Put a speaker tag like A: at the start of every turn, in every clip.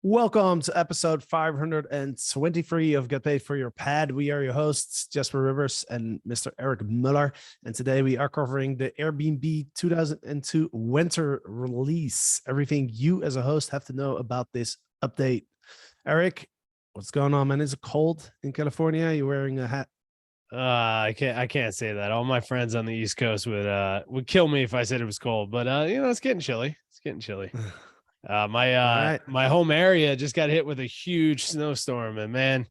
A: Welcome to episode 523 of Get Paid for Your Pad. We are your hosts, Jasper Rivers and Mr. Eric Muller. And today we are covering the Airbnb 2002 winter release. Everything you as a host have to know about this update. Eric, what's going on, man? Is it cold in California? You're wearing a hat?
B: I can't say that. All my friends on the East Coast would kill me if I said it was cold, but it's getting chilly. It's getting chilly. My home area just got hit with a huge snowstorm, and man,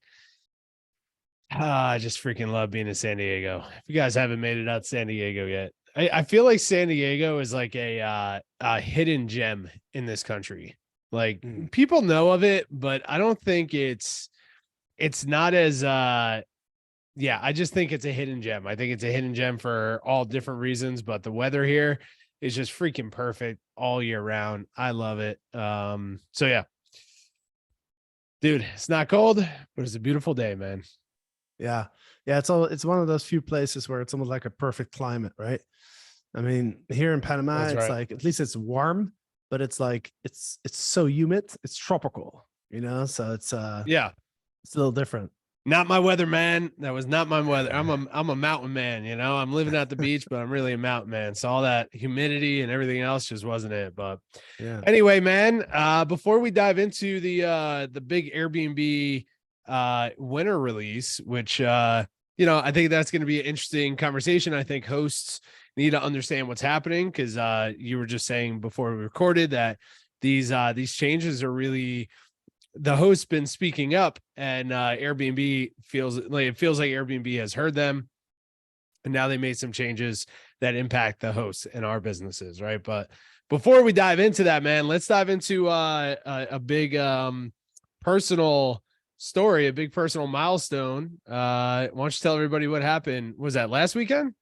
B: I just freaking love being in San Diego. If you guys haven't made it out to San Diego yet, I feel like San Diego is like a hidden gem in this country. Like people know of it, but I don't think it's not as I just think it's a hidden gem. I think it's a hidden gem for all different reasons, but the weather here is just freaking perfect all year round. I love it. So yeah, dude, it's not cold, but it's a beautiful day, man.
A: Yeah. It's one of those few places where it's almost like a perfect climate, right? I mean, here in Panama,
B: That's
A: it's
B: right.
A: like, at least it's warm, but it's like, it's so humid. It's tropical, so it's a little different.
B: Not my weather, man. That was not my weather. I'm a mountain man, I'm living at the beach, but I'm really a mountain man. So all that humidity and everything else just wasn't it. But
A: yeah.
B: Anyway, man, before we dive into the big Airbnb winter release, which I think that's going to be an interesting conversation. I think hosts need to understand what's happening because you were just saying before we recorded that these changes are really, the host's been speaking up, and Airbnb feels like Airbnb has heard them, and now they made some changes that impact the hosts and our businesses, right? But before we dive into that, man, let's dive into a big personal story, a big personal milestone. Why don't you tell everybody what happened? Was that last weekend?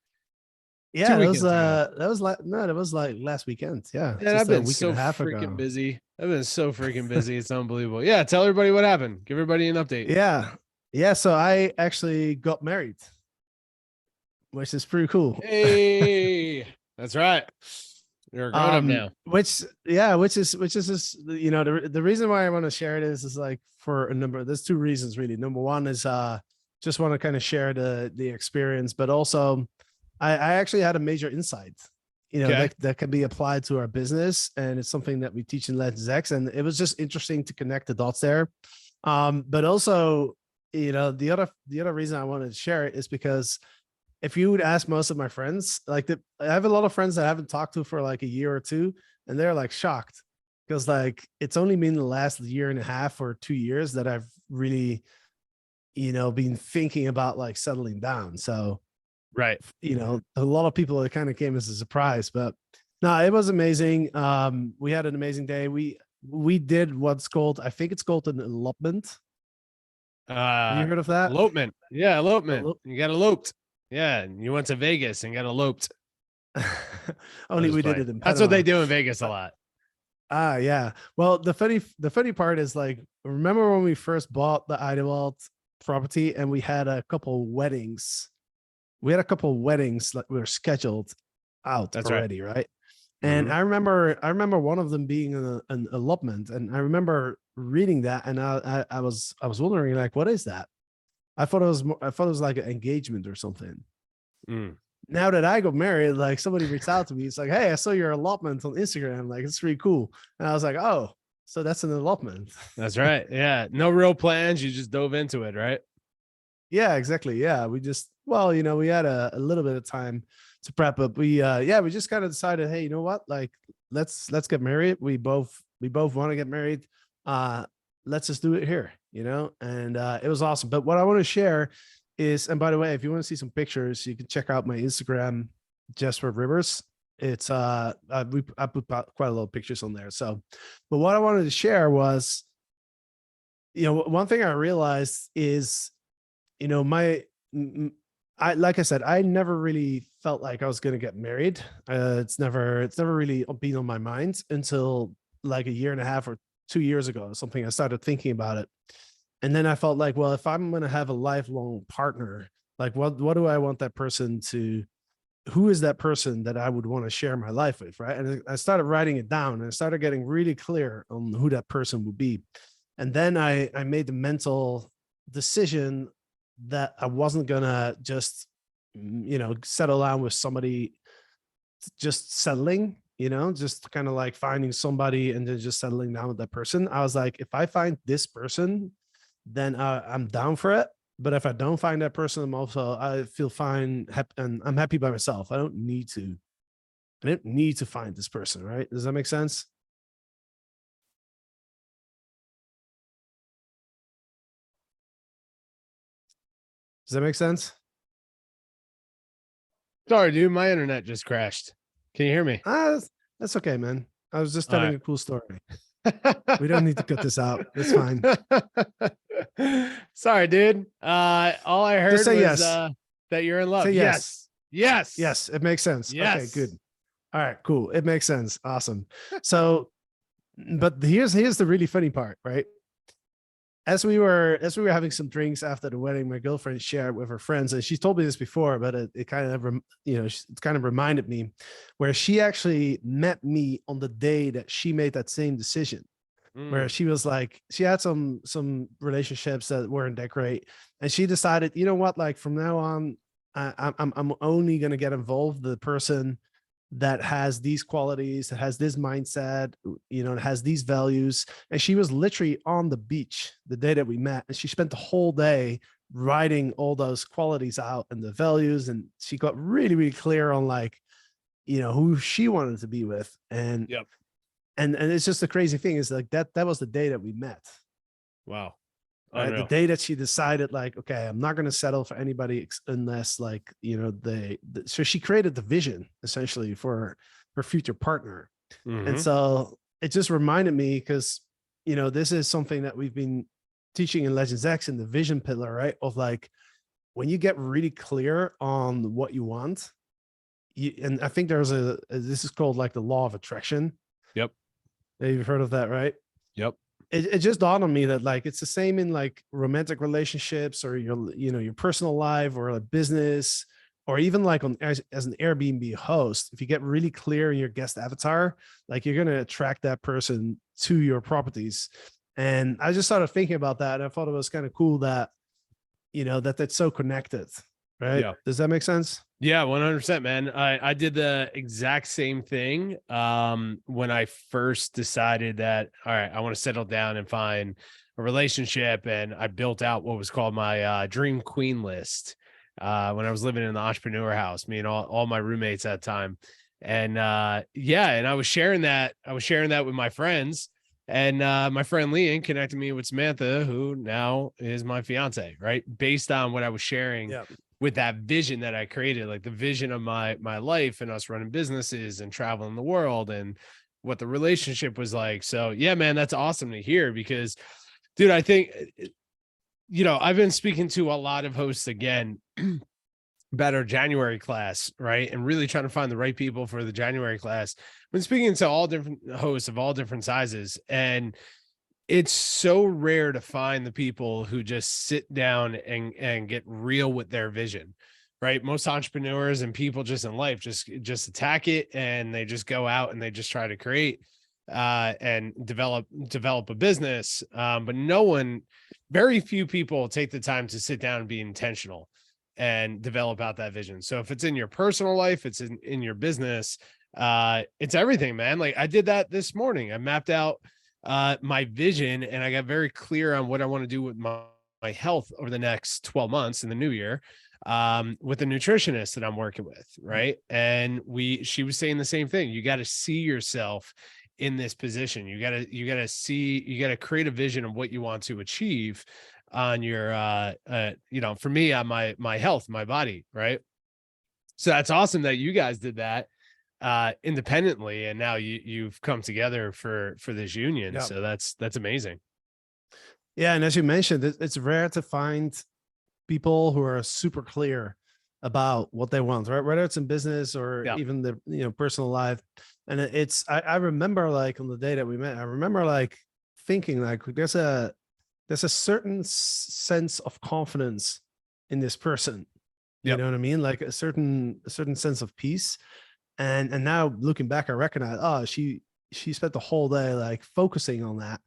A: Yeah, that was like last weekend. Yeah,
B: and I've been so freaking busy. It's unbelievable. Yeah, tell everybody what happened. Give everybody an update.
A: Yeah. So I actually got married, which is pretty cool.
B: Hey, that's right. You're a grown up now.
A: Which is just, the reason why I want to share it is like for there's two reasons really. Number one is just want to kind of share the experience, but also I actually had a major insight, that can be applied to our business, and it's something that we teach in Let's X, and it was just interesting to connect the dots there. But also, the other reason I wanted to share it is because if you would ask most of my friends, I have a lot of friends that I haven't talked to for like a year or two, and they're like shocked because like it's only been the last year and a half or 2 years that I've really, been thinking about like settling down. So,
B: right.
A: A lot of people, it kind of came as a surprise, but no, it was amazing. We had an amazing day. We did what's called, I think it's called an elopement. Have you heard of that?
B: Elopement. Yeah, elopement. You got eloped. Yeah, you went to Vegas and got eloped.
A: Only we did it in Panama.
B: That's what they do in Vegas a lot.
A: Yeah. Well, the funny part is like, remember when we first bought the Idlewild property and we had a couple weddings? We had a couple weddings that were scheduled out. That's already, right? And I remember one of them being an elopement, and I remember reading that, and I was wondering like, what is that? I thought it was like an engagement or something. Now that I got married, like somebody reached out to me. It's like, hey, I saw your allotment on Instagram. Like, it's really cool. And I was like, oh, so that's an allotment.
B: That's right. Yeah. No real plans. You just dove into it, right?
A: Yeah, exactly. Yeah. We just, we had a little bit of time to prep up. We just kind of decided, hey, you know what? Like, let's get married. We both want to get married. Let's just do it here, and it was awesome. But what I want to share is, and by the way, if you want to see some pictures, you can check out my Instagram, Jasper Rivers. It's I put quite a lot of pictures on there. So, but what I wanted to share was, one thing I realized is, like I said, I never really felt like I was going to get married. It's never really been on my mind until like a year and a half or 2 years ago or something. I started thinking about it. And then I felt like, well, if I'm going to have a lifelong partner, like what do I want that person to, who is that person that I would want to share my life with? Right. And I started writing it down, and I started getting really clear on who that person would be. And then I made the mental decision that I wasn't gonna just, settle down with somebody, just settling, just kind of like finding somebody and then just settling down with that person. I was like, if I find this person, then I'm down for it. But if I don't find that person, I feel fine, and I'm happy by myself. I don't need to find this person, right? Does that make sense? Does that make sense?
B: Sorry, dude. My internet just crashed. Can you hear me?
A: That's okay, man. I was just
B: All
A: telling
B: right.
A: a cool story. We don't need to cut this out. It's fine.
B: Sorry, dude. All I heard
A: Just say
B: was
A: yes.
B: that you're in love.
A: Say yes.
B: Yes.
A: Yes, it makes sense.
B: Yes.
A: Okay, good. All right, cool. It makes sense. Awesome. So, but here's the really funny part, right? As we were having some drinks after the wedding, my girlfriend shared with her friends, and she told me this before, but it kind of, it kind of reminded me, where she actually met me on the day that she made that same decision, where she was like, she had some relationships that weren't that great, and she decided, you know what, like from now on, I'm only gonna get involved with the person that has these qualities, that has this mindset, has these values. And she was literally on the beach the day that we met, and she spent the whole day writing all those qualities out and the values, and she got really, really clear on like, who she wanted to be with. And
B: Yep.
A: And it's just the crazy thing is like that was the day that we met.
B: Wow.
A: Right? The day that she decided like, okay, I'm not going to settle for anybody unless like, so she created the vision essentially for her future partner. And so it just reminded me, because, this is something that we've been teaching in Legends X in the vision pillar, right? Of like, when you get really clear on what you want, and I think there's this is called like the law of attraction.
B: Yep.
A: You've heard of that, right?
B: Yep.
A: It just dawned on me that like it's the same in like romantic relationships, or your personal life, or a business, or even like as an Airbnb host. If you get really clear in your guest avatar, like you're gonna attract that person to your properties. And I just started thinking about that, and I thought it was kind of cool that that that's so connected, right?
B: Yeah.
A: Does that make sense?
B: Yeah, 100%, man. I did the exact same thing when I first decided that, all right, I want to settle down and find a relationship. And I built out what was called my dream queen list when I was living in the entrepreneur house, me and all my roommates at the time. And and I was sharing that with my friends. And my friend Leon connected me with Samantha, who now is my fiance, right? Based on what I was sharing.
A: Yeah.
B: With that vision that I created, like the vision of my life and us running businesses and traveling the world and what the relationship was like. So yeah, man, that's awesome to hear, because dude, I think, I've been speaking to a lot of hosts again about our January class, right? And really trying to find the right people for the January class. I've been speaking to all different hosts of all different sizes, and it's so rare to find the people who just sit down and get real with their vision, right? Most entrepreneurs and people just in life just attack it, and they just go out and they just try to create and develop a business. But very few people take the time to sit down and be intentional and develop out that vision. So if it's in your personal life, it's in your business, it's everything, man. Like I did that this morning. I mapped out my vision, and I got very clear on what I want to do with my health over the next 12 months in the new year, with a nutritionist that I'm working with. Right. And she was saying the same thing. You got to see yourself in this position. You got to create a vision of what you want to achieve on your, for me, on my health, my body. Right. So that's awesome that you guys did that independently, and now you've come together for this union.
A: Yeah.
B: So that's amazing.
A: Yeah, and as you mentioned, it's rare to find people who are super clear about what they want, right? Whether it's in business or even the personal life. And I remember like on the day that we met, I remember like thinking like there's a certain sense of confidence in this person. You know what I mean? Like a certain sense of peace. And now looking back, I recognize, she spent the whole day like focusing on that.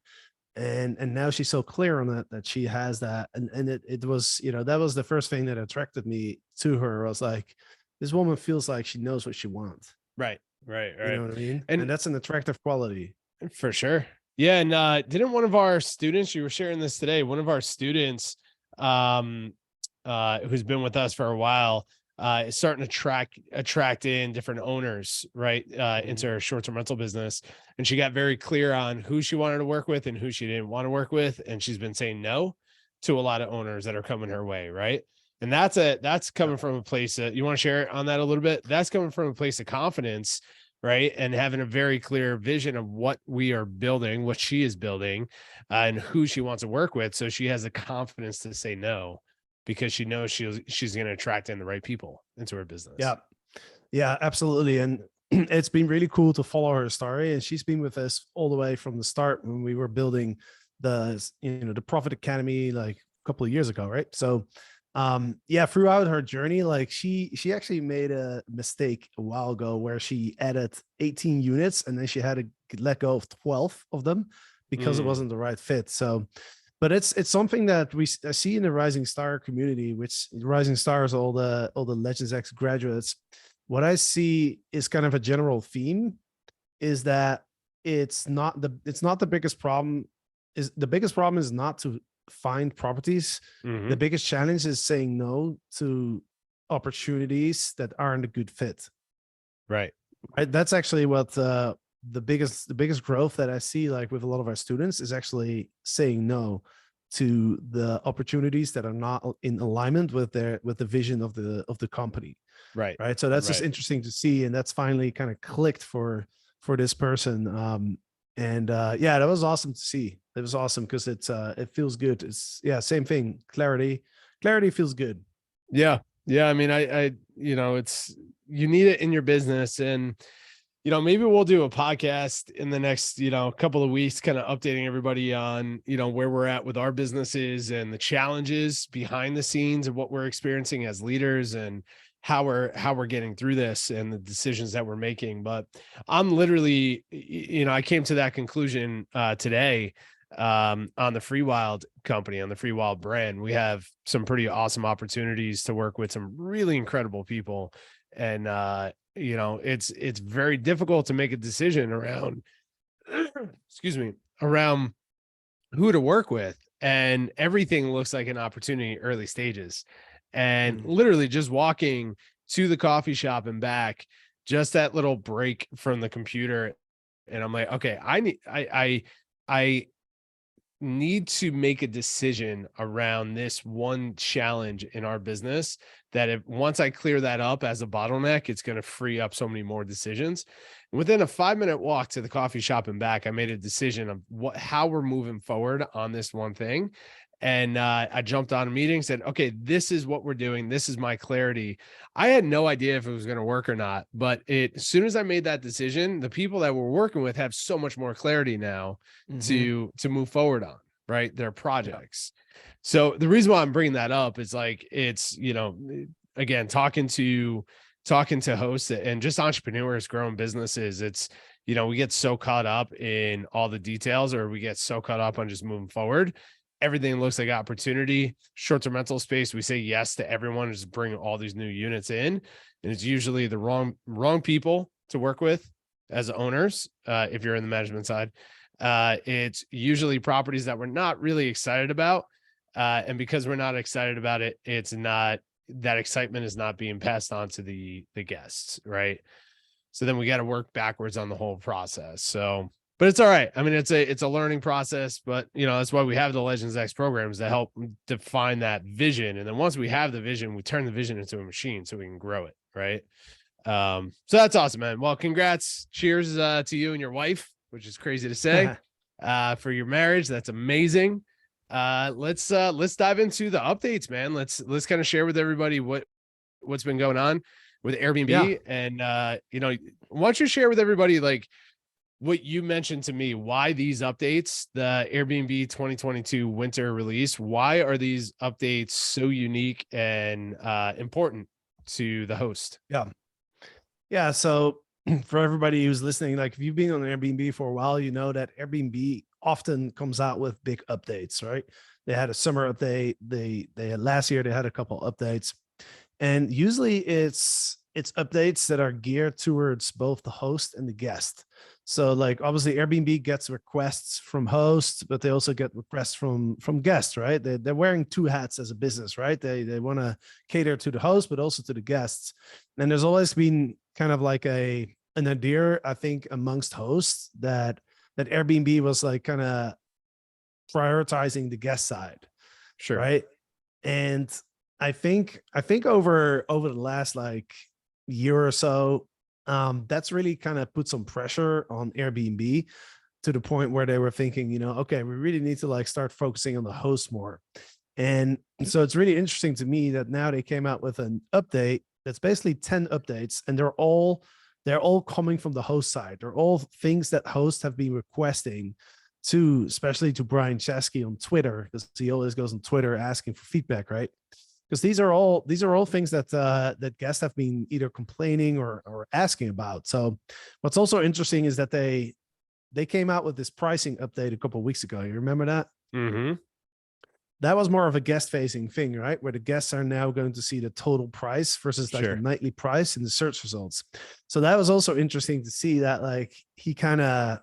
A: and now she's so clear on that she has that, and it was, that was the first thing that attracted me to her. I was like, this woman feels like she knows what she wants.
B: Right. Right.
A: You
B: Right.
A: know what I mean?
B: And
A: And that's an attractive quality.
B: for sure. Yeah. And didn't one of our students, you were sharing this today, one of our students who's been with us for a while, is starting to attract in different owners, right, into her short-term rental business. And she got very clear on who she wanted to work with and who she didn't want to work with. And she's been saying no to a lot of owners that are coming her way, right? And that's coming from a place that you want to share on that a little bit. That's coming from a place of confidence, right? And having a very clear vision of what we are building, what she is building, and who she wants to work with. So she has the confidence to say no, because she knows she's going to attract in the right people into her business.
A: Yeah. Yeah, absolutely. And it's been really cool to follow her story. And she's been with us all the way from the start when we were building the Profit Academy like a couple of years ago. Right. So yeah, throughout her journey, like she actually made a mistake a while ago where she added 18 units and then she had to let go of 12 of them because it wasn't the right fit. So, but it's something that I see in the Rising Star community, which Rising Stars, all the Legends X graduates. What I see is kind of a general theme is that it's not the biggest problem. The biggest problem is not to find properties. The biggest challenge is saying no to opportunities that aren't a good fit.
B: Right.
A: That's actually what the biggest growth that I see, like with a lot of our students, is actually saying no to the opportunities that are not in alignment with the vision of the company.
B: Right.
A: So that's just interesting to see, and that's finally kind of clicked for this person. Yeah, that was awesome to see. It was awesome because it feels good. It's same thing. Clarity feels good.
B: Yeah. I mean, I it's, you need it in your business. And maybe we'll do a podcast in the next, couple of weeks, kind of updating everybody on, where we're at with our businesses and the challenges behind the scenes of what we're experiencing as leaders and how we're getting through this and the decisions that we're making. But I'm literally, I came to that conclusion today on the Free Wild company, on the Free Wild brand. We have some pretty awesome opportunities to work with some really incredible people. And, it's very difficult to make a decision around, around who to work with. And everything looks like an opportunity early stages. And literally just walking to the coffee shop and back, just that little break from the computer. And I'm like, okay, I need to make a decision around this one challenge in our business, that if once I clear that up as a bottleneck, it's going to free up so many more decisions. Within a 5-minute walk to the coffee shop and back, I made a decision of how we're moving forward on this one thing. And I jumped on a meeting, said, okay, this is what we're doing. This is my clarity. I had no idea if it was going to work or not, but as soon as I made that decision, the people that we're working with have so much more clarity now to move forward on, right, their projects. So the reason why I'm bringing that up is like, it's, again, talking to hosts and just entrepreneurs, growing businesses. It's, we get so caught up in all the details, or we get so caught up on just moving forward. Everything looks like opportunity. Short-term rental space, we say yes to everyone, just bring all these new units in, and it's usually the wrong people to work with as owners. If you're in the management side, it's usually properties that we're not really excited about, and because we're not excited about it, it's not, that excitement is not being passed on to the guests, right? So then we got to work backwards on the whole process. So, but it's all right. I mean, it's a learning process, but that's why we have the Legends X programs to help define that vision. And then once we have the vision, we turn the vision into a machine so we can grow it. Right. So that's awesome, man. Well, congrats. Cheers to you and your wife, which is crazy to say, for your marriage. That's amazing. Let's dive into the updates, man. Let's kind of share with everybody what's been going on with Airbnb. And, why don't you share with everybody, like, what you mentioned to me, why these updates, the Airbnb 2022 winter release, why are these updates so unique and important to the host?
A: Yeah. So for everybody who's listening, like if you've been on Airbnb for a while, you know that Airbnb often comes out with big updates, right? They had a summer update. They had last year, they had a couple updates. And usually it's updates that are geared towards both the host and the guest. So like obviously Airbnb gets requests from hosts, but they also get requests from guests, right? They're wearing two hats as a business, right? They want to cater to the host, but also to the guests. And there's always been kind of like an idea, I think, amongst hosts that Airbnb was like kind of prioritizing the guest side,
B: Sure.
A: right? And I think over the last like year or so, that's really kind of put some pressure on Airbnb to the point where they were thinking, okay, we really need to like start focusing on the host more. And so it's really interesting to me that now they came out with an update that's basically 10 updates, and they're all coming from the host side. They're all things that hosts have been requesting to, especially to Brian Chesky on Twitter, because he always goes on Twitter asking for feedback, right? Because these are all things that that guests have been either complaining or asking about. So what's also interesting is that they came out with this pricing update a couple of weeks ago. You remember that?
B: Mm-hmm.
A: That was more of a guest facing thing, right? Where the guests are now going to see the total price versus like the nightly price in the search results. So that was also interesting to see that like he kind of,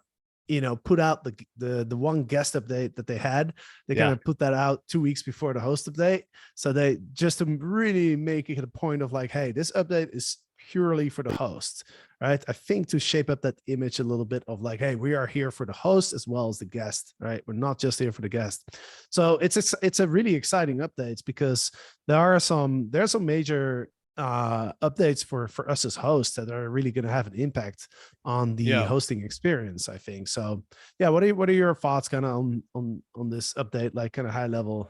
A: put out the one guest update that they had. They kind of put that out 2 weeks before the host update. So they just to really make it a point of like, hey, this update is purely for the host, right? I think to shape up that image a little bit of like, hey, we are here for the host as well as the guest, right? We're not just here for the guest. So it's a really exciting updates because there's some major updates for us as hosts that are really going to have an impact on the hosting experience, I think. So yeah, what are your thoughts kind of on this update, like kind of high level?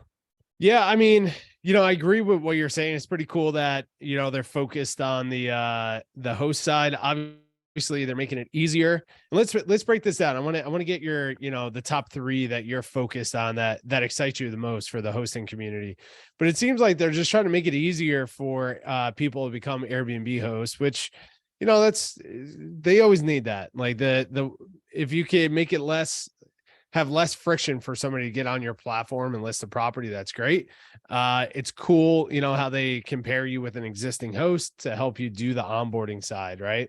B: Yeah, I mean, I agree with what you're saying. It's pretty cool that, they're focused on the host side. Obviously, they're making it easier. And let's break this down. I want to get your, the top 3 that you're focused on that excites you the most for the hosting community. But it seems like they're just trying to make it easier for people to become Airbnb hosts, which, they always need that. Like if you can make it have less friction for somebody to get on your platform and list a property, that's great. It's cool, how they compare you with an existing host to help you do the onboarding side, right?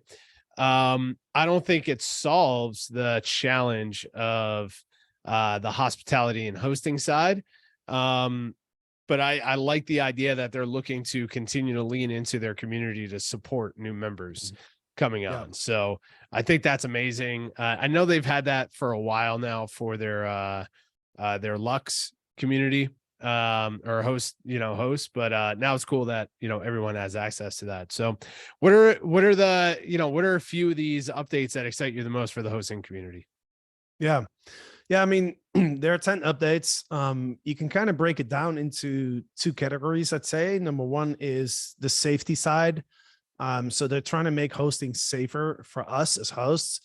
B: I don't think it solves the challenge of the hospitality and hosting side. But I like the idea that they're looking to continue to lean into their community to support new members coming on. So I think that's amazing. I know they've had that for a while now for their Lux community or host, but now it's cool that, everyone has access to that. So what are a few of these updates that excite you the most for the hosting community?
A: Yeah. I mean, there are 10 updates. You can kind of break it down into 2 categories, I'd say. Number 1 is the safety side. So they're trying to make hosting safer for us as hosts.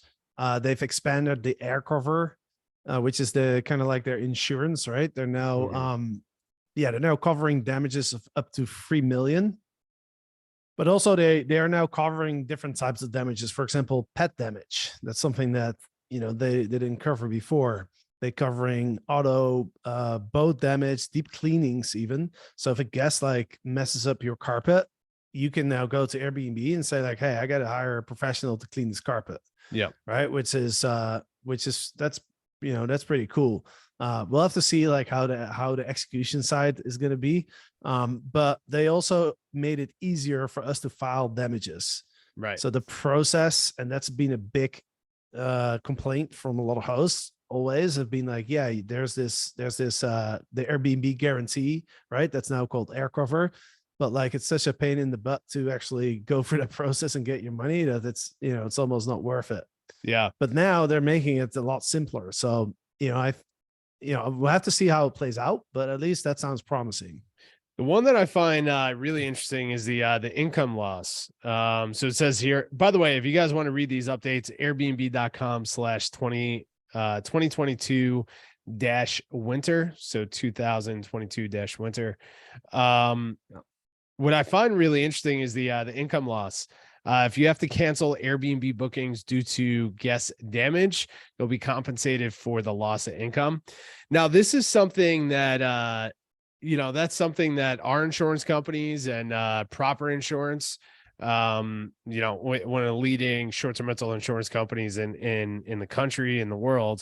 A: They've expanded the AirCover, which is the kind of like their insurance, right? They're now, they're now covering damages of up to 3 million. But also they are now covering different types of damages. For example, pet damage. That's something that, they didn't cover before. They're covering auto boat damage, deep cleanings even. So if a guest like messes up your carpet, you can now go to Airbnb and say like, hey, I got to hire a professional to clean this carpet.
B: Yeah.
A: Right. Which is that's pretty cool. We'll have to see like how the execution side is going to be. But they also made it easier for us to file damages.
B: Right.
A: So the process, and that's been a big complaint from a lot of hosts, always have been like, yeah, there's this the Airbnb Guarantee, right? That's now called AirCover. But like, it's such a pain in the butt to actually go through that process and get your money that it's, it's almost not worth it.
B: Yeah.
A: But now they're making it a lot simpler. So, we'll have to see how it plays out, but at least that sounds promising.
B: The one that I find really interesting is the income loss. So it says here, by the way, if you guys want to read these updates, airbnb.com/2022 winter. So 2022 winter. What I find really interesting is the income loss. If you have to cancel Airbnb bookings due to guest damage, you'll be compensated for the loss of income. Now, this is something that, that's something that our insurance companies and Proper Insurance, one of the leading short-term rental insurance companies in the country, in the world,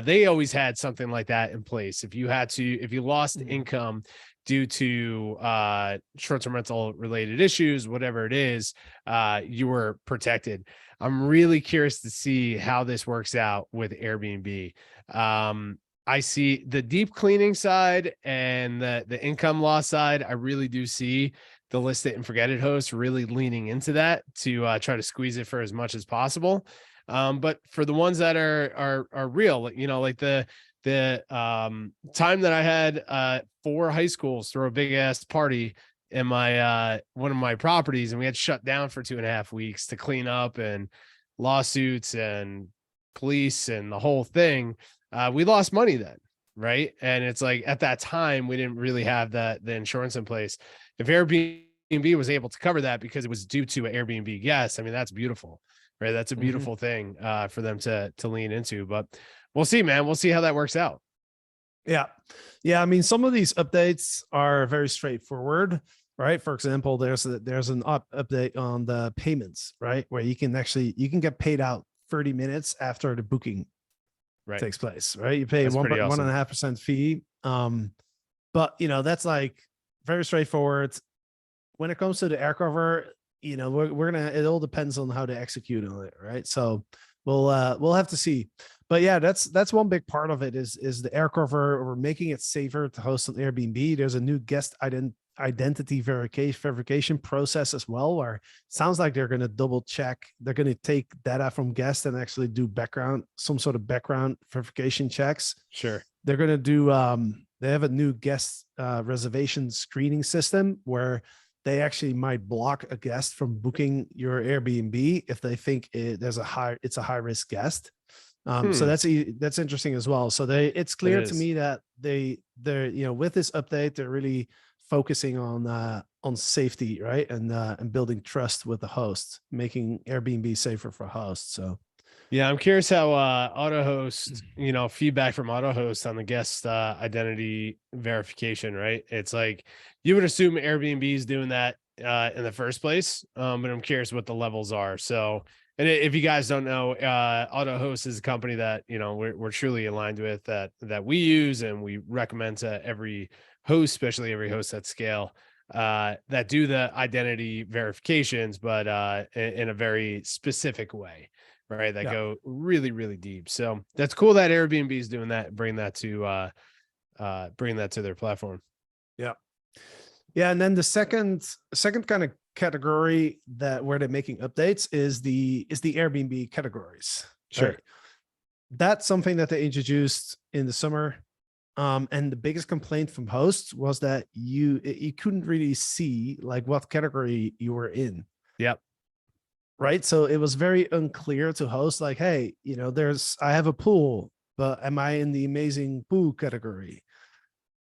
B: they always had something like that in place. If you lost income due to short-term rental related issues, whatever it is, you were protected. I'm really curious to see how this works out with Airbnb. I see the deep cleaning side and the income loss side. I really do see the list it and forget it host really leaning into that to try to squeeze it for as much as possible. But for the ones that are real, like the time that I had 4 high schools throw a big ass party in my one of my properties, and we had shut down for 2.5 weeks to clean up, and lawsuits and police and the whole thing. We lost money then, right? And it's like at that time we didn't really have the insurance in place. If Airbnb was able to cover that because it was due to an Airbnb guest, I mean, that's beautiful, right? That's a beautiful thing for them to lean into. But we'll see, man. We'll see how that works out.
A: Yeah. I mean, some of these updates are very straightforward, right? For example, there's an update on the payments, right? Where you can get paid out 30 minutes after the booking takes place, right? You pay 1.5% fee. But that's like very straightforward. When it comes to the AirCover, we're gonna, it all depends on how to execute on it, right? So we'll have to see. But yeah, that's one big part of it is the AirCover. We're making it safer to host on Airbnb. There's a new guest identity verification process as well, where it sounds like they're going to double check. They're going to take data from guests and actually do some sort of background verification checks.
B: Sure.
A: They're going to do, they have a new guest reservation screening system where they actually might block a guest from booking your Airbnb if they think it's a high risk guest. So that's interesting as well. So it's clear to me that they're with this update, they're really focusing on safety, right? And building trust with the host, making Airbnb safer for hosts. So
B: yeah, I'm curious how AutoHost, feedback from AutoHost on the guest identity verification, right? It's like you would assume Airbnb is doing that in the first place, but I'm curious what the levels are. So, and if you guys don't know, AutoHost is a company that we're truly aligned with, that we use and we recommend to every host, especially every host at scale, that do the identity verifications, but in a very specific way. Right. That go really, really deep. So that's cool that Airbnb is doing that, bring that to their platform.
A: Yeah. Yeah. And then the second kind of category where they're making updates is the Airbnb categories.
B: Sure.
A: Right? That's something that they introduced in the summer. And the biggest complaint from hosts was that you couldn't really see like what category you were in.
B: Yep.
A: Right. So it was very unclear to hosts, like, hey, I have a pool, but am I in the amazing pool category?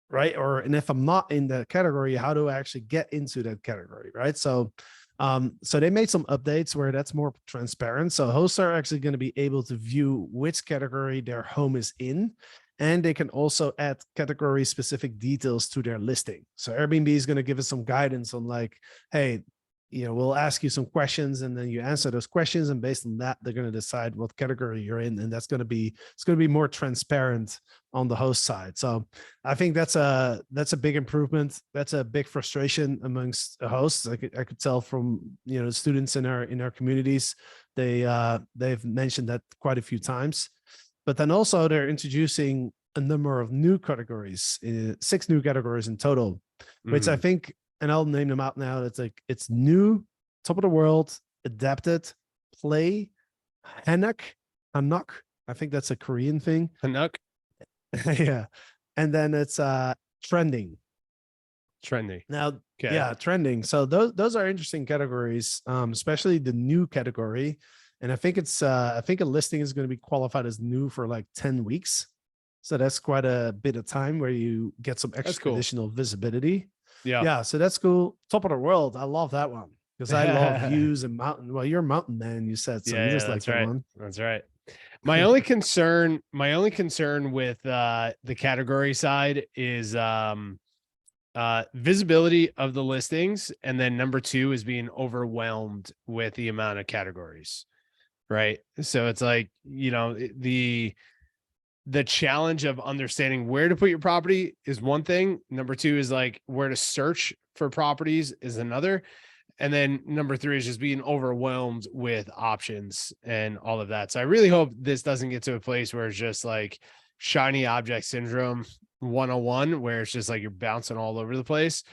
A: Right. And if I'm not in that category, how do I actually get into that category? Right. So they made some updates where that's more transparent. So hosts are actually going to be able to view which category their home is in. And they can also add category specific details to their listing. So Airbnb is going to give us some guidance on like, hey, we'll ask you some questions and then you answer those questions. And based on that, they're going to decide what category you're in. And it's going to be more transparent on the host side. So I think that's a big improvement. That's a big frustration amongst the hosts. I could tell from, students in our communities, they've mentioned that quite a few times. But then also they're introducing a number of new categories, 6 new categories in total, which I think, and I'll name them out now. It's new, top of the world, adapted, play, Hanuk. I think that's a Korean thing.
B: Hanuk.
A: Yeah. And then it's trending. Now,
B: okay.
A: Yeah, trending. So those are interesting categories, especially the new category. And I think a listing is going to be qualified as new for like 10 weeks. So that's quite a bit of time where you get some extra additional visibility. Yeah. So that's cool. Top of the world. I love that one. because I love views and mountain. Well, you're a mountain man, you said, so you
B: Yeah,
A: just like
B: that's
A: that
B: right.
A: one.
B: That's right. My only concern with the category side is visibility of the listings, and then number two is being overwhelmed with the amount of categories. Right. So it's like, the challenge of understanding where to put your property is one thing. Number two is like where to search for properties is another. And then number three is just being overwhelmed with options and all of that. So I really hope this doesn't get to a place where it's just like shiny object syndrome 101, where it's just like you're bouncing all over the place.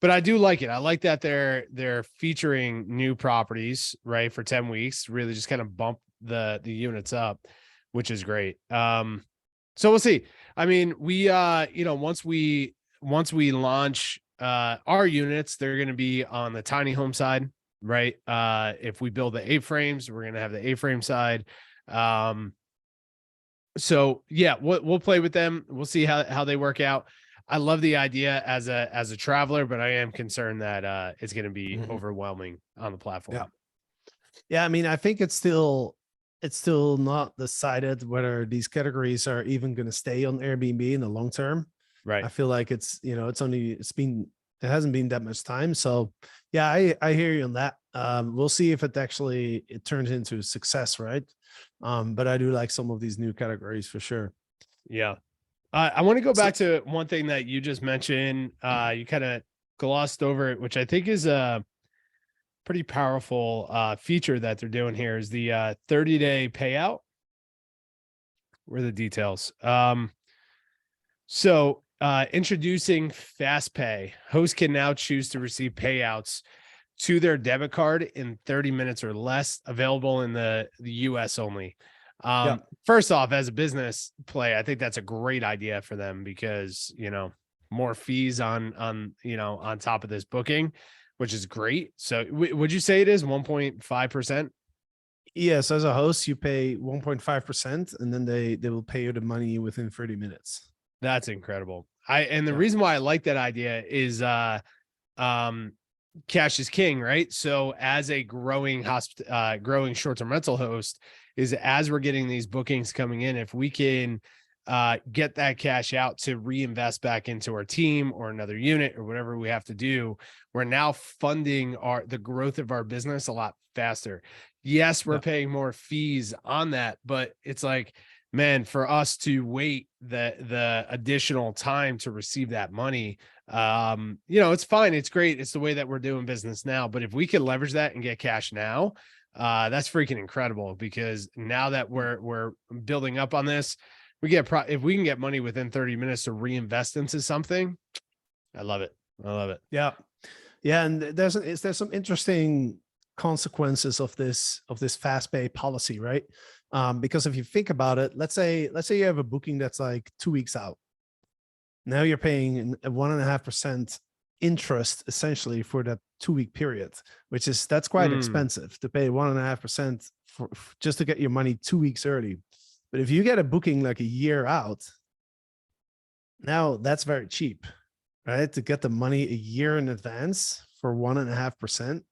B: But I do like it. I like that they're featuring new properties, right, for 10 weeks, really just kind of bump the units up, which is great. So we'll see. I mean, we once we launch our units, they're going to be on the tiny home side, right? If we build the A-frames, we're going to have the A-frame side. So yeah, we'll play with them. We'll see how they work out. I love the idea as a traveler, but I am concerned that it's going to be overwhelming on the platform.
A: Yeah. Yeah, I mean, I think it's still not decided whether these categories are even going to stay on Airbnb in the long term.
B: Right.
A: I feel like it hasn't been that much time. So yeah, I hear you on that. We'll see if it turns into a success, right? But I do like some of these new categories for sure.
B: Yeah. I want to go back to one thing that you just mentioned. You kind of glossed over it, which I think is a pretty powerful feature that they're doing here, is the 30-day payout. Where are the details? So introducing Fast Pay. Hosts can now choose to receive payouts to their debit card in 30 minutes or less, available in the US only. First off, as a business play, I think that's a great idea for them, because, more fees on top of this booking, which is great. So would you say it is 1.5%?
A: Yes, as a host, you pay 1.5%, and then they will pay you the money within 30 minutes.
B: That's incredible. The reason why I like that idea is cash is king, right? So as a growing short-term rental host, is as we're getting these bookings coming in, if we can get that cash out to reinvest back into our team or another unit or whatever we have to do, we're now funding the growth of our business a lot faster. Yes, we're paying more fees on that, but it's like, man, for us to wait the additional time to receive that money, it's fine. It's great. It's the way that we're doing business now. But if we can leverage that and get cash now, that's freaking incredible, because now that we're building up on this, if we can get money within 30 minutes to reinvest into something, I love it. I love it.
A: Yeah. Yeah. And there's some interesting consequences of this fast pay policy, right? Because if you think about it, let's say you have a booking that's like 2 weeks out. Now you're paying a 1.5% interest essentially for that 2-week period, that's quite expensive to pay 1.5% for just to get your money 2 weeks early. But if you get a booking like a year out, now that's very cheap, right? To get the money a year in advance for 1.5%.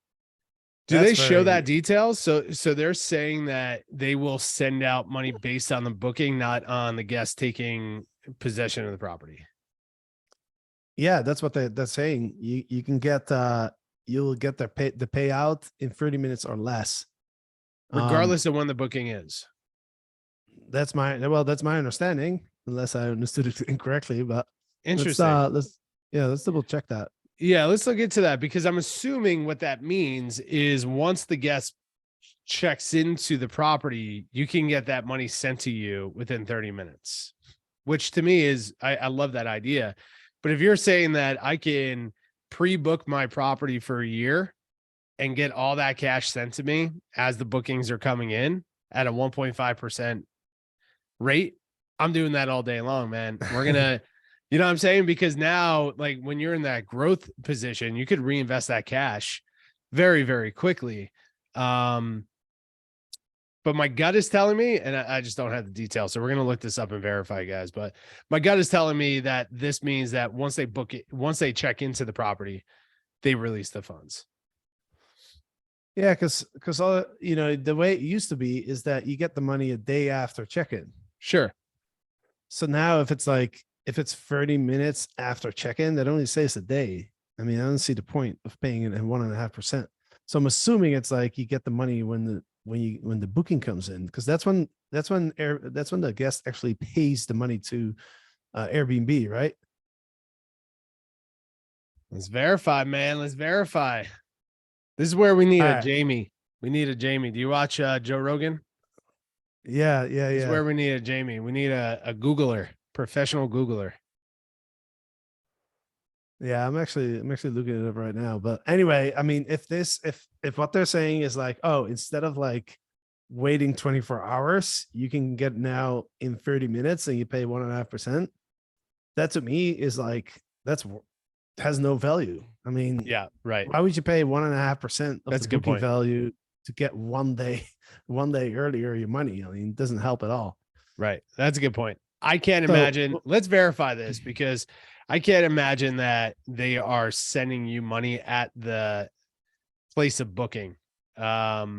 B: Do they show that details? So they're saying that they will send out money based on the booking, not on the guest taking possession of the property.
A: Yeah, that's what they're saying. You can get you'll get the payout in 30 minutes or less,
B: regardless of when the booking is.
A: That's my understanding, unless I understood it incorrectly. But
B: interesting.
A: Let's double check that.
B: Yeah, let's look into that, because I'm assuming what that means is once the guest checks into the property, you can get that money sent to you within 30 minutes, which to me is, I love that idea. But if you're saying that I can pre-book my property for a year and get all that cash sent to me as the bookings are coming in at a 1.5% rate, I'm doing that all day long, man. We're going to, you know what I'm saying? Because now, like, when you're in that growth position, you could reinvest that cash very, very quickly. But my gut is telling me, and I just don't have the details, so we're going to look this up and verify, guys. But my gut is telling me that this means that once they book it, once they check into the property, they release the funds.
A: Yeah, because all the way it used to be is that you get the money a day after check-in.
B: Sure.
A: So now if it's 30 minutes after check-in, that only says a day. I mean, I don't see the point of paying it at 1.5%. So I'm assuming it's like you get the money when the booking comes in, because that's when the guest actually pays the money to Airbnb, right?
B: Let's verify, man. Let's verify. This is where we need
A: All
B: a
A: right.
B: Jamie. We need a Jamie. Do you watch Joe Rogan?
A: Yeah,
B: This is
A: yeah.
B: where we need a Jamie. We need a Googler, professional Googler.
A: Yeah, I'm actually looking it up right now. But anyway, I mean, if what they're saying is like, oh, instead of like waiting 24 hours, you can get now in 30 minutes and you pay 1.5%. That to me is like has no value. I mean,
B: Yeah, right.
A: why would you pay 1.5% of
B: That's
A: the
B: a good
A: booking
B: point.
A: value to get one day earlier your money? I mean, it doesn't help at all.
B: Right. That's a good point. I can't
A: So
B: imagine. Let's verify this because I can't imagine that they are sending you money at the place of booking. Yeah,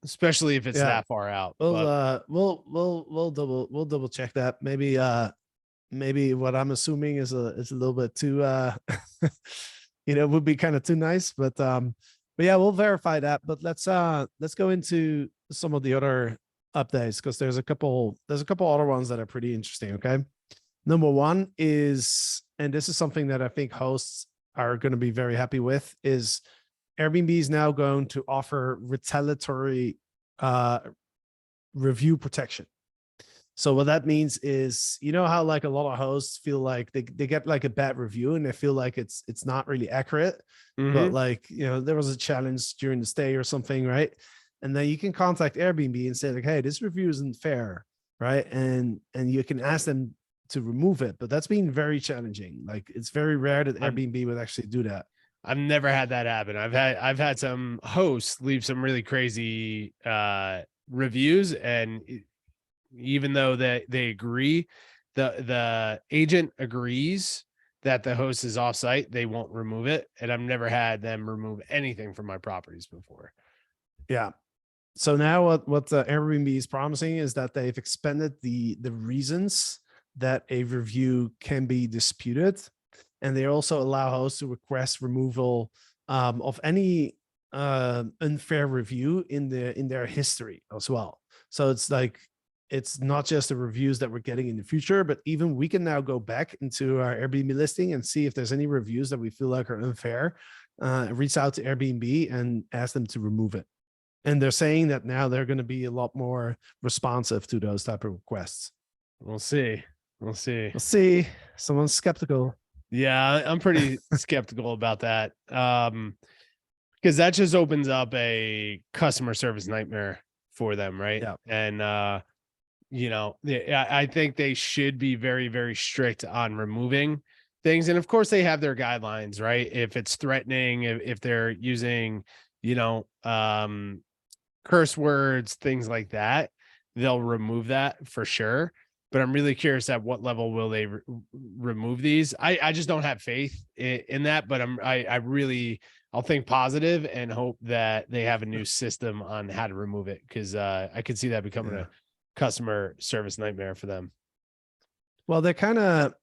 B: especially if it's
A: yeah,
B: that far out.
A: we'll
B: But
A: we'll double check that. Maybe what I'm assuming is a little bit too would be kind of too nice, but yeah, we'll verify that. But let's go into some of the other updates, because there's a couple other ones that are pretty interesting. Okay. Number one is, and this is something that I think hosts are going to be very happy with, is Airbnb is now going to offer retaliatory review protection. So what that means is, how like a lot of hosts feel like they get like a bad review and they feel like it's not really accurate, but like, there was a challenge during the stay or something, right? And then you can contact Airbnb and say like, hey, this review isn't fair, right? And you can ask them to remove it, but that's been very challenging. Like, it's very rare that Airbnb would actually do that.
B: I've never had that happen. I've had some hosts leave some really crazy reviews, and even though they agree, the agent agrees that the host is offsite, they won't remove it. And I've never had them remove anything from my properties before.
A: Yeah. So now what Airbnb is promising is that they've expanded the reasons that a review can be disputed, and they also allow hosts to request removal of any unfair review in their history as well. So it's like, it's not just the reviews that we're getting in the future, but even we can now go back into our Airbnb listing and see if there's any reviews that we feel like are unfair, reach out to Airbnb and ask them to remove it. And they're saying that now they're going to be a lot more responsive to those type of requests.
B: We'll see. We'll see.
A: We'll see. Someone's skeptical.
B: Yeah, I'm pretty skeptical about that. Because that just opens up a customer service nightmare for them, right?
A: Yeah.
B: And I think they should be very, very strict on removing things. And of course they have their guidelines, right? If it's threatening, if they're using, curse words, things like that, they'll remove that for sure. But I'm really curious at what level will they remove these. I just don't have faith in that, but I'll think positive and hope that they have a new system on how to remove it, because I could see that becoming a customer service nightmare for them.
A: Well, they're kind of,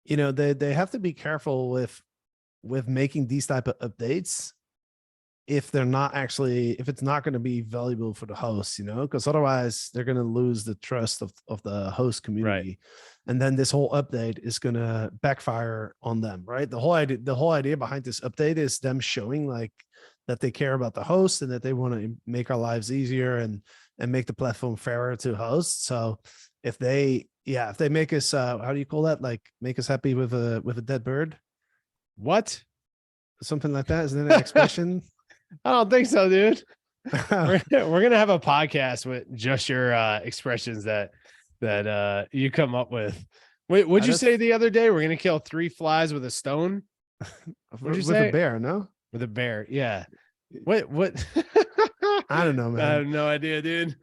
A: they have to be careful with making these type of updates if it's not going to be valuable for the host, because otherwise they're going to lose the trust of the host community. Right. And then this whole update is going to backfire on them, right? The whole idea behind this update is them showing like that they care about the host and that they want to make our lives easier and make the platform fairer to hosts. So if they make us, how do you call that? Like, make us happy with a dead bird.
B: What?
A: Something like that. Isn't that an expression?
B: I don't think so, dude. We're gonna have a podcast with just your expressions that you come up with. Wait, what'd you say the other day? We're gonna kill 3 flies with a stone.
A: What'd you say? A bear? No,
B: with a bear. Yeah. What?
A: I don't know, man.
B: I have no idea, dude.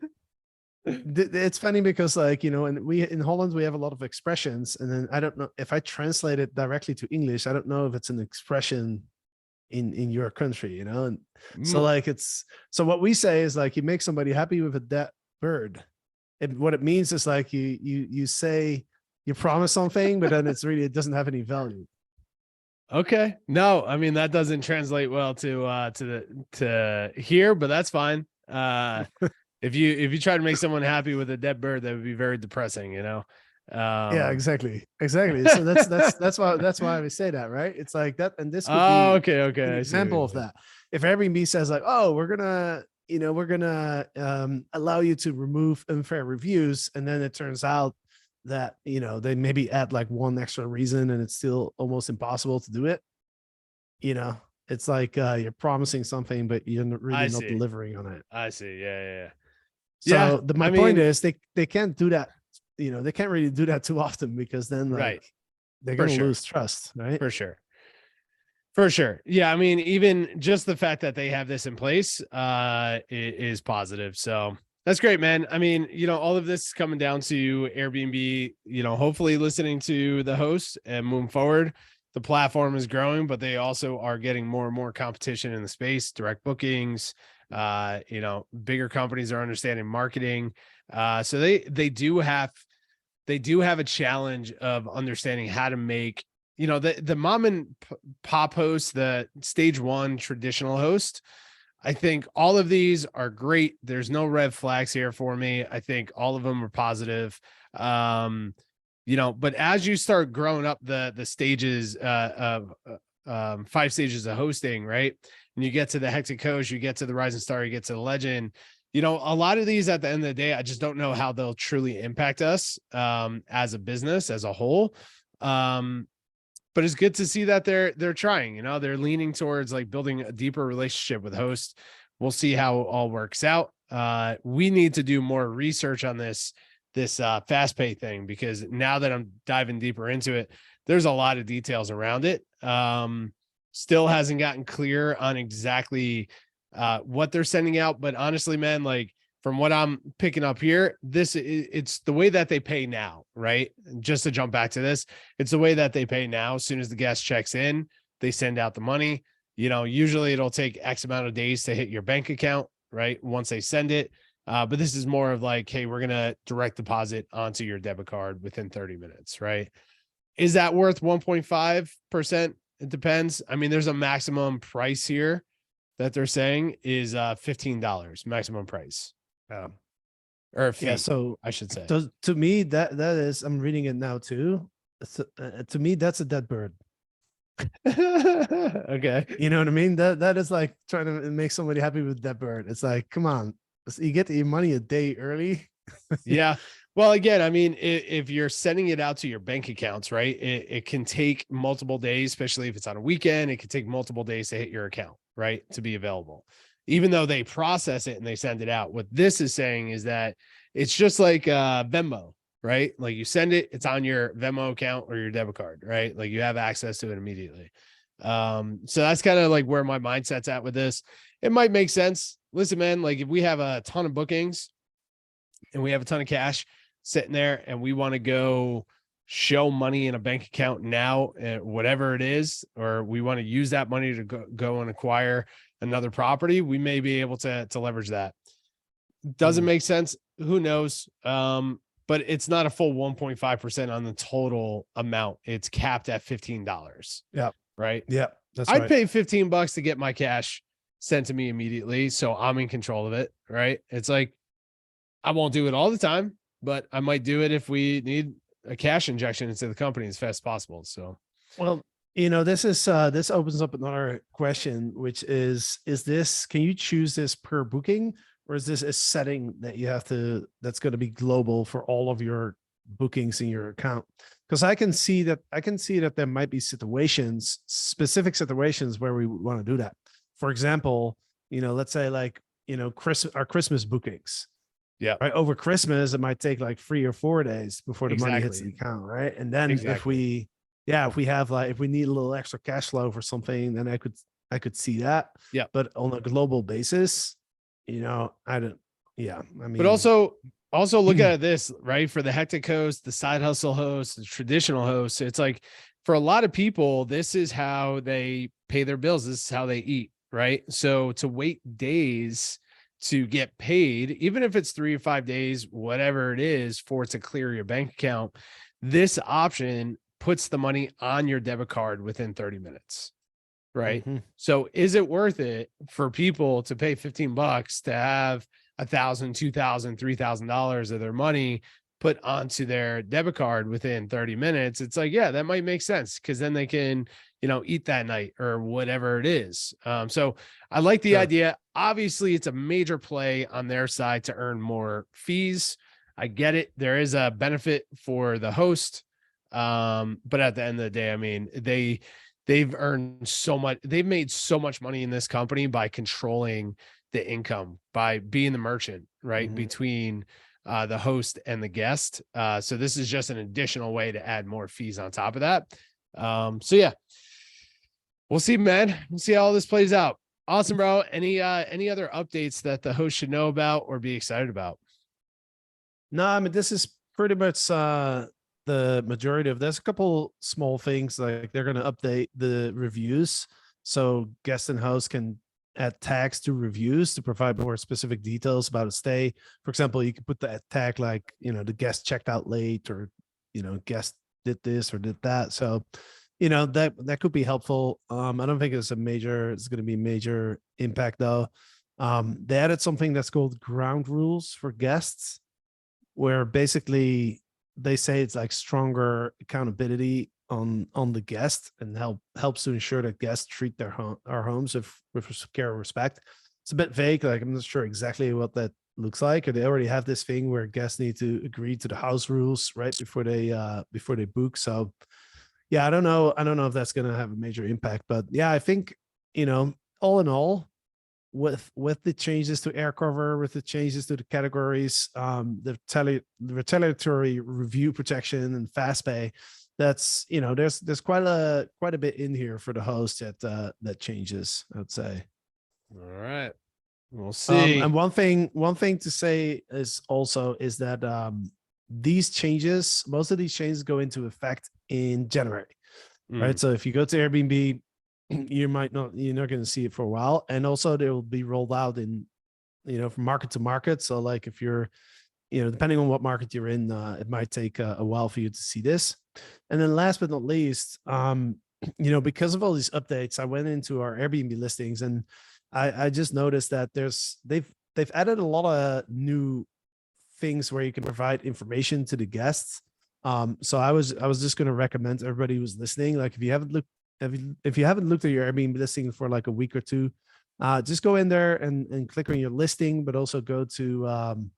A: It's funny because, like, and in Holland we have a lot of expressions, and then I don't know if I translate it directly to English. I don't know if it's an expression in your country, you know? And so
B: Mm,
A: like so what we say is like you make somebody happy with a dead bird. What it means is like you say you promise something, but then it doesn't have any value.
B: okay. No, I mean that doesn't translate well to here, but that's fine. If you try to make someone happy with a dead bird, that would be very depressing, you know.
A: Yeah, exactly. So that's why we say that, right? It's like that, and this could
B: Oh,
A: be
B: okay.
A: an
B: I see what
A: example
B: you
A: of
B: mean.
A: that. If Airbnb says like, oh, we're gonna allow you to remove unfair reviews, and then it turns out that they maybe add like one extra reason, and it's still almost impossible to do it. You know, it's like you're promising something, but you're really
B: I
A: not
B: see.
A: delivering on it.
B: I see. Yeah. Yeah.
A: So my
B: I
A: point
B: mean,
A: is they can't do that. They can't really do that too often because then
B: right.
A: like they're
B: For
A: gonna
B: sure.
A: lose trust, right?
B: For sure. For sure. Yeah. I mean, even just the fact that they have this in place is positive. So that's great, man. I mean, all of this is coming down to Airbnb, hopefully listening to the host and moving forward. The platform is growing, but they also are getting more and more competition in the space, direct bookings. Bigger companies are understanding marketing. So they do have a challenge of understanding how to make the mom and pop host, the stage one traditional host. I think all of these are great. There's no red flags here for me. I think all of them are positive. But as you start growing up the stages of 5 stages of hosting, right? And you get to the hectic coach, you get to the rising star, you get to the legend. A lot of these at the end of the day, I just don't know how they'll truly impact us as a business as a whole. But it's good to see that they're trying, they're leaning towards like building a deeper relationship with hosts. We'll see how it all works out. We need to do more research on this fast pay thing, because now that I'm diving deeper into it, there's a lot of details around it. Still hasn't gotten clear on exactly what they're sending out. But honestly, man, like from what I'm picking up here, it's the way that they pay now, right? Just to jump back to this, it's the way that they pay now. As soon as the guest checks in, they send out the money. Usually it'll take X amount of days to hit your bank account, right? Once they send it. But this is more of like, hey, we're going to direct deposit onto your debit card within 30 minutes, right? Is that worth 1.5%? It depends. I mean, there's a maximum price here that they're saying is $15 maximum price. Or fee,
A: Yeah. So
B: I should say.
A: to me, that is, I'm reading it now too. To me, that's a dead bird.
B: Okay.
A: You know what I mean? That is like trying to make somebody happy with that bird. It's like, come on, you get your money a day early.
B: Yeah. Well, again, I mean, if you're sending it out to your bank accounts, right, it can take multiple days, especially if it's on a weekend. It can take multiple days to hit your account, right, to be available. Even though they process it and they send it out. What this is saying is that it's just like Venmo, right? Like you send it, it's on your Venmo account or your debit card, right? Like you have access to it immediately. So that's kind of like where my mindset's at with this. It might make sense. Listen, man, like if we have a ton of bookings and we have a ton of cash sitting there and we want to go show money in a bank account now, whatever it is, or we want to use that money to go and acquire another property, we may be able to leverage that. Doesn't make sense. Who knows? But it's not a full 1.5% on the total amount. It's capped at $15.
A: Yeah.
B: Right.
A: Yeah. That's
B: I'd
A: right.
B: pay $15 to get my cash sent to me immediately. So I'm in control of it. Right. It's like, I won't do it all the time, but I might do it if we need a cash injection into the company as fast as possible. So,
A: well, this opens up another question, which is this, can you choose this per booking, or is this a setting that you have to, that's going to be global for all of your bookings in your account? Because I can see that there might be specific situations where we want to do that. For example, let's say like, our Christmas bookings.
B: yeah.
A: Right. Over Christmas, it might take like 3 or 4 days before the money hits the account. Right. And then if we need a little extra cash flow for something, then I could see that.
B: Yeah.
A: But on a global basis, I don't. Yeah. I mean,
B: but also look at this, right? For the hectic host, the side hustle host, the traditional host, it's like for a lot of people, this is how they pay their bills. This is how they eat, right? So to wait days to get paid, even if it's 3 or 5 days, whatever it is, for it to clear your bank account, this option puts the money on your debit card within 30 minutes. Right.
A: Mhm.
B: So is it worth it for people to pay $15 to have $1,000, $2,000, $3,000 of their money put onto their debit card within 30 minutes? It's like, yeah, that might make sense, because then they can, eat that night or whatever it is. So I like the
A: Sure.
B: idea. Obviously, it's a major play on their side to earn more fees. I get it. There is a benefit for the host. But at the end of the day, I mean, they've earned so much. They've made so much money in this company by controlling the income, by being the merchant, right?
A: Mhm.
B: Between the host and the guest. So this is just an additional way to add more fees on top of that. So yeah, we'll see, man. We'll see how all this plays out. Awesome, bro. Any other updates that the host should know about or be excited about?
A: No, I mean, this is pretty much the majority of. There's a couple small things, like they're going to update the reviews, so guests and hosts can add tags to reviews to provide more specific details about a stay. For example, you can put the tag like, the guest checked out late, or guest did this or did that. So that could be helpful. I don't think it's going to be major impact though. They added something that's called ground rules for guests, where basically they say it's like stronger accountability on the guest, and helps to ensure that guests treat our homes with care and respect. It's a bit vague. Like, I'm not sure exactly what that looks like. Or they already have this thing where guests need to agree to the house rules right before they book. So yeah, I don't know if that's going to have a major impact, but yeah, I think, all in all, with the changes to AirCover, with the changes to the categories, the retaliatory review protection and fast pay, that's, there's quite a bit in here for the host that changes, I'd say.
B: All right, we'll see.
A: And one thing to say is that most of these changes go into effect in January, right? So if you go to Airbnb, you're not going to see it for a while, and also they will be rolled out in, from market to market. So like, if you're, depending on what market you're in, it might take a while for you to see this. And then last but not least, because of all these updates, I went into our Airbnb listings, and I just noticed that they've added a lot of new things where you can provide information to the guests. So I was just going to recommend everybody who's listening, like, if you haven't looked at your Airbnb listing for like a week or two, just go in there and click on your listing, but also go to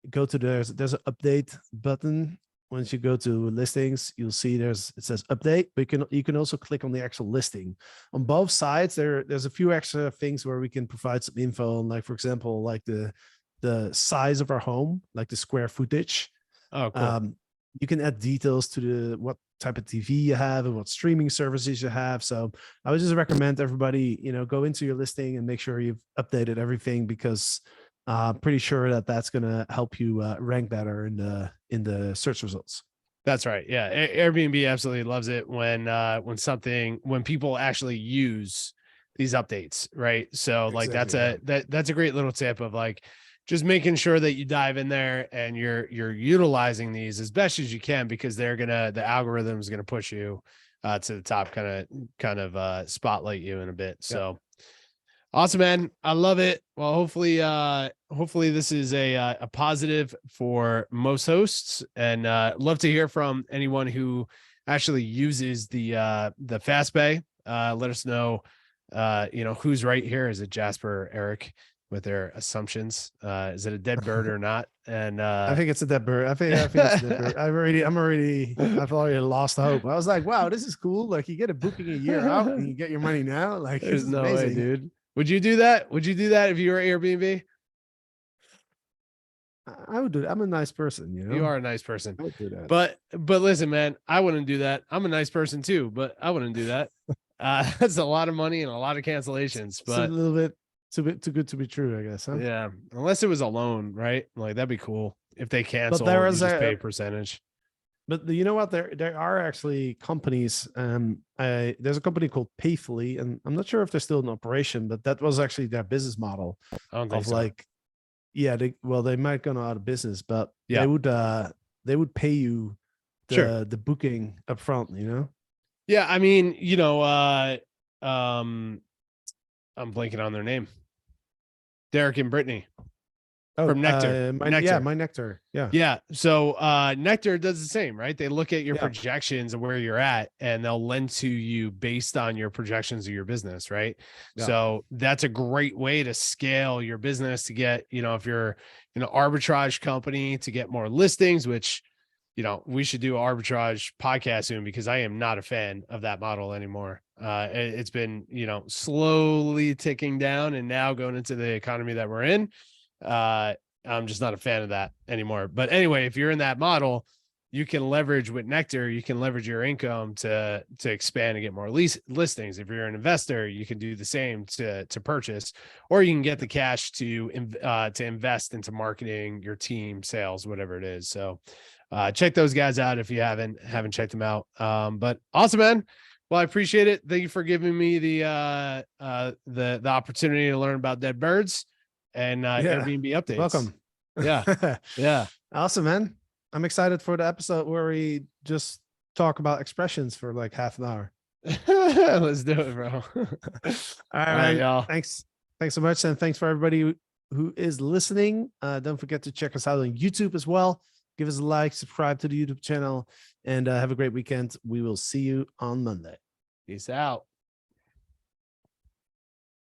A: there's an update button. Once you go to listings, you'll see it says update, but you can also click on the actual listing. On both sides, there's a few extra things where we can provide some info on, like, for example, like the size of our home, like the square footage.
B: Oh, cool.
A: You can add details to what type of TV you have and what streaming services you have. So I would just recommend everybody, go into your listing and make sure you've updated everything, because pretty sure that's going to help you rank better in the search results.
B: That's right. Yeah. Airbnb absolutely loves it when people actually use these updates. Right. So like,
A: Exactly,
B: that's a great little tip of like, just making sure that you dive in there and you're utilizing these as best as you can, because the algorithm is going to push you to the top, kind of spotlight you in a bit. So awesome, man. I love it. Well, hopefully this is a positive for most hosts, and love to hear from anyone who actually uses the fast pay. Let us know, who's right here. Is it Jasper or Eric with their assumptions? Is it a dead bird or not? And
A: I think it's a dead bird. I think it's a dead bird. I've already lost hope. I was like, wow, this is cool. Like, you get a booking a year out and you get your money now. Like,
B: there's no
A: amazing.
B: way, dude. Would you do that? Would you do that if you were Airbnb?
A: I would do that. I'm a nice person,
B: You are a nice person.
A: I would do that.
B: But listen, man, I wouldn't do that. I'm a nice person too, but I wouldn't do that. That's a lot of money and a lot of cancellations. But
A: it's a little bit too good to be true, I guess. Huh?
B: Yeah, unless it was a loan, right? Like, that'd be cool if they cancel.
A: there
B: You
A: is
B: just pay a percentage.
A: But you know what? There are actually companies. There's a company called Payfully, and I'm not sure if they're still in operation, but that was actually their business model
B: I don't think
A: of
B: so.
A: like, yeah, they might go out of business, but
B: Yeah.
A: they would pay you
B: Sure.
A: the booking up front, you know?
B: Yeah, I mean, I'm blanking on their name. Derek and Brittany
A: Oh,
B: from Nectar. Nectar.
A: my Nectar. Yeah.
B: Yeah. So Nectar does the same, right? They look at your
A: Yeah.
B: projections and where you're at, and they'll lend to you based on your projections of your business, right?
A: Yeah.
B: So that's a great way to scale your business to get, if you're an arbitrage company, to get more listings, which, we should do an arbitrage podcast soon, because I am not a fan of that model anymore. It's been, slowly ticking down, and now going into the economy that we're in, I'm just not a fan of that anymore. But anyway, if you're in that model, you can leverage with Nectar, you can leverage your income to expand and get more listings. If you're an investor, you can do the same to purchase, or you can get the cash to invest into marketing, your team, sales, whatever it is. So check those guys out if you haven't checked them out. But awesome, man. Well, I appreciate it. Thank you for giving me the opportunity to learn about dead birds and Airbnb updates.
A: Welcome.
B: Yeah. Yeah.
A: Awesome, man. I'm excited for the episode where we just talk about expressions for like half an hour.
B: Let's do it, bro.
A: All right,
B: y'all.
A: Thanks so much. And thanks for everybody who is listening. Don't forget to check us out on YouTube as well. Give us a like, subscribe to the YouTube channel, and have a great weekend. We will see you on Monday.
B: Peace out.